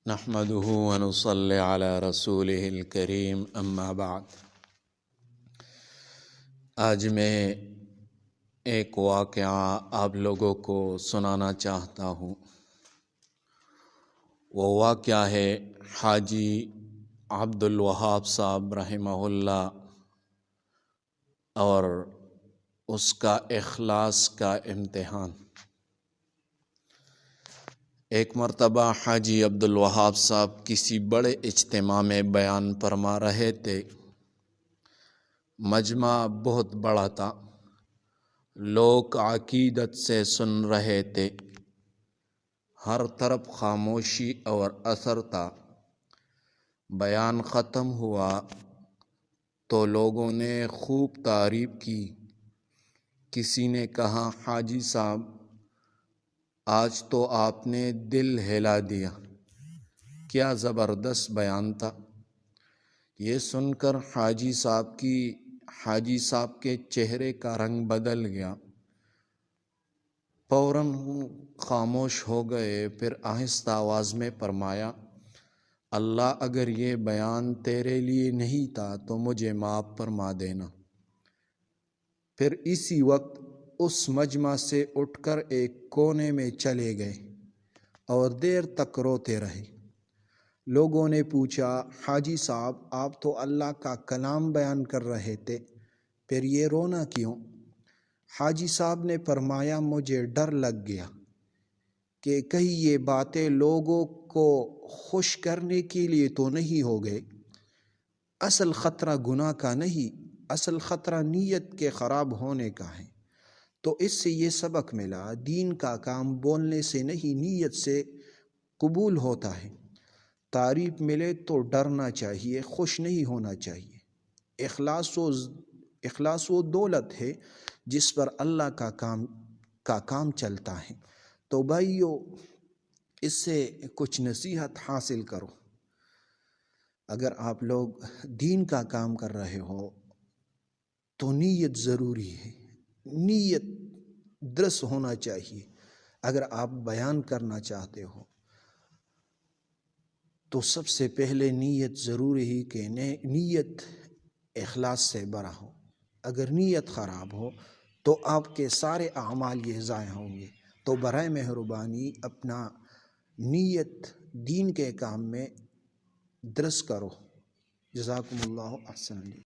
نحمده ونصلي على رسوله الكريم اما بعد۔ آج میں ایک واقعہ آپ لوگوں کو سنانا چاہتا ہوں۔ وہ واقعہ ہے حاجی عبد الوہاب صاحب رحمہ اللہ اور اس کا اخلاص کا امتحان۔ ایک مرتبہ حاجی عبد الوہاب صاحب کسی بڑے اجتماع میں بیان فرما رہے تھے۔ مجمع بہت بڑا تھا، لوگ عقیدت سے سن رہے تھے، ہر طرف خاموشی اور اثر تھا۔ بیان ختم ہوا تو لوگوں نے خوب تعریف کی۔ کسی نے کہا، حاجی صاحب آج تو آپ نے دل ہلا دیا، کیا زبردست بیان تھا۔ یہ سن کر حاجی صاحب کے چہرے کا رنگ بدل گیا، فوراً خاموش ہو گئے۔ پھر آہستہ آواز میں فرمایا، اللہ اگر یہ بیان تیرے لیے نہیں تھا تو مجھے معاف فرما دینا۔ پھر اسی وقت اس مجمع سے اٹھ کر ایک کونے میں چلے گئے اور دیر تک روتے رہے۔ لوگوں نے پوچھا، حاجی صاحب آپ تو اللہ کا کلام بیان کر رہے تھے، پھر یہ رونا کیوں؟ حاجی صاحب نے فرمایا، مجھے ڈر لگ گیا کہ کہیں یہ باتیں لوگوں کو خوش کرنے کے لیے تو نہیں ہو گئے۔ اصل خطرہ گناہ کا نہیں، اصل خطرہ نیت کے خراب ہونے کا ہے۔ تو اس سے یہ سبق ملا، دین کا کام بولنے سے نہیں نیت سے قبول ہوتا ہے۔ تعریف ملے تو ڈرنا چاہیے، خوش نہیں ہونا چاہیے۔ اخلاص و دولت ہے جس پر اللہ کا کام چلتا ہے۔ تو بھائیو، اس سے کچھ نصیحت حاصل کرو۔ اگر آپ لوگ دین کا کام کر رہے ہو تو نیت ضروری ہے، نیت درست ہونا چاہیے۔ اگر آپ بیان کرنا چاہتے ہو تو سب سے پہلے نیت ضروری ہے کہ نیت اخلاص سے بھرا ہو۔ اگر نیت خراب ہو تو آپ کے سارے اعمال یہ ضائع ہوں گے۔ تو برائے مہربانی اپنا نیت دین کے کام میں درست کرو۔ جزاکم اللہ احسن۔